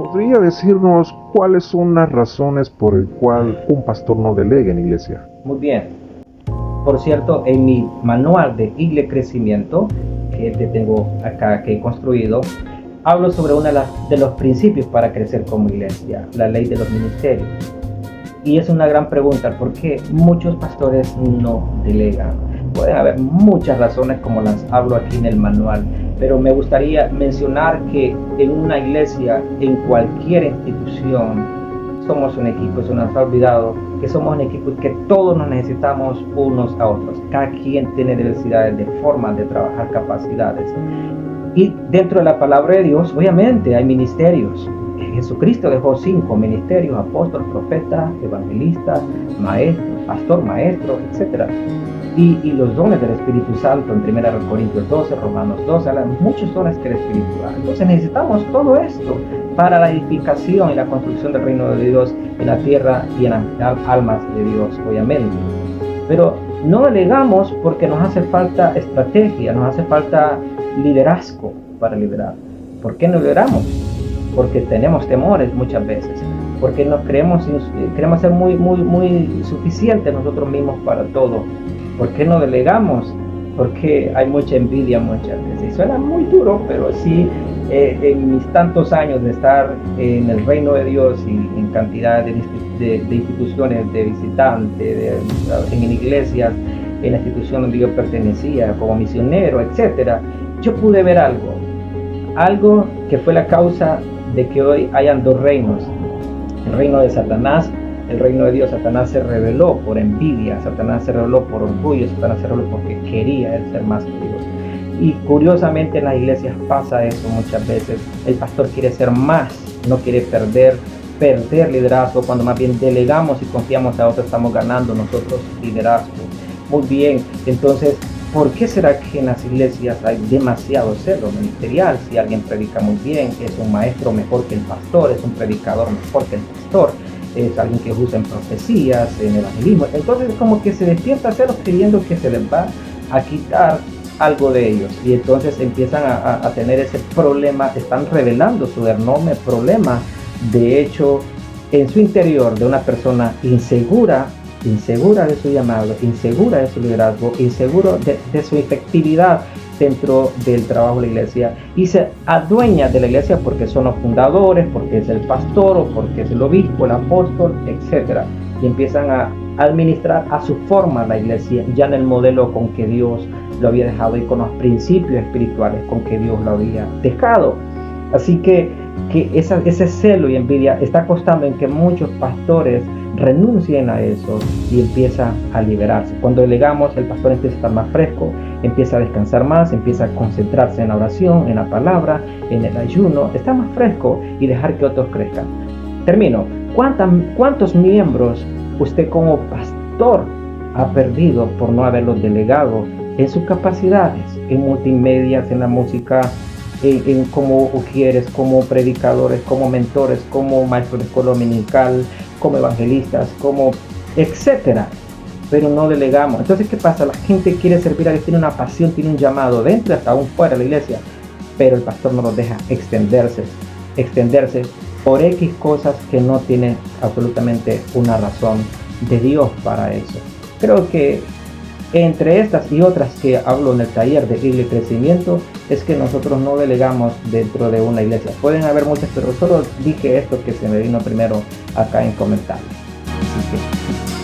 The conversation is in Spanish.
¿podría decirnos cuáles son las razones por el cual un pastor no delega en iglesia? Muy bien. Por cierto, en mi manual de Iglesia Crecimiento, que te tengo acá, que he construido, hablo sobre uno de los principios para crecer como iglesia, la ley de los ministerios. Y es una gran pregunta, ¿por qué muchos pastores no delegan? Pueden haber muchas razones como las hablo aquí en el manual, pero me gustaría mencionar que en una iglesia, en cualquier institución, somos un equipo. Se nos ha olvidado que somos un equipo y que todos nos necesitamos unos a otros. Cada quien tiene diversidades de formas de trabajar, capacidades. Y dentro de la palabra de Dios, obviamente, hay ministerios. Jesucristo dejó 5 ministerios: apóstol, profeta, evangelista, maestro, pastor, maestro, etc. Y los dones del Espíritu Santo en 1 Corintios 12, Romanos 12, hablan muchos dones que el Espíritu da. Entonces necesitamos todo esto para la edificación y la construcción del reino de Dios en la tierra y en las almas de Dios, obviamente. Pero no delegamos porque nos hace falta estrategia, nos hace falta liderazgo para liderar. ¿Por qué no lideramos? Porque tenemos temores muchas veces, porque nos queremos ser muy suficientes nosotros mismos para todo. ¿Por qué no delegamos? Porque hay mucha envidia muchas veces. Y suena muy duro, pero sí, en mis tantos años de estar en el reino de Dios y en cantidad de instituciones, de visitantes, en iglesias, en la institución donde yo pertenecía como misionero, etc., yo pude ver algo que fue la causa de que hoy hayan dos reinos: el reino de Satanás, el reino de Dios. Satanás se rebeló por envidia, Satanás se rebeló por orgullo, Satanás se rebeló porque quería él ser más que Dios. Y curiosamente en las iglesias pasa eso muchas veces. El pastor quiere ser más, no quiere perder liderazgo, cuando más bien delegamos y confiamos a otros, estamos ganando nosotros liderazgo. Muy bien, entonces, ¿por qué será que en las iglesias hay demasiado celo ministerial? Si alguien predica muy bien, es un maestro mejor que el pastor, es un predicador mejor que el pastor, es alguien que usa en profecías, en evangelismo. Entonces es como que se despierta celos creyendo que se les va a quitar algo de ellos, y entonces empiezan a tener ese problema, están revelando su enorme problema, de hecho, en su interior, de una persona insegura de su llamado, insegura de su liderazgo, inseguro de su efectividad dentro del trabajo de la iglesia, y se adueña de la iglesia porque son los fundadores, porque es el pastor o porque es el obispo, el apóstol, etc. Y empiezan a administrar a su forma la iglesia, ya en el modelo con que Dios lo había dejado y con los principios espirituales con que Dios lo había dejado. Así que ese celo y envidia está costando en que muchos pastores renuncien a eso y empiezan a liberarse. Cuando delegamos, el pastor empieza a estar más fresco, empieza a descansar más, empieza a concentrarse en la oración, en la palabra, en el ayuno, está más fresco y dejar que otros crezcan. Termino. ¿Cuántos miembros usted como pastor ha perdido por no haberlos delegado en sus capacidades, en multimedia, en la música, en cómo quieres, como predicadores, como mentores, como maestros de escuela dominical, como evangelistas, como etcétera? Pero no delegamos. Entonces, ¿qué pasa? La gente quiere servir a Dios, tiene una pasión, tiene un llamado dentro y hasta aún fuera de la iglesia, pero el pastor no los deja extenderse por X cosas que no tienen absolutamente una razón de Dios para eso. Creo que entre estas y otras que hablo en el taller de Iglesia Crecimiento, es que nosotros no delegamos dentro de una iglesia. Pueden haber muchas, pero solo dije esto que se me vino primero acá en comentarios. Así que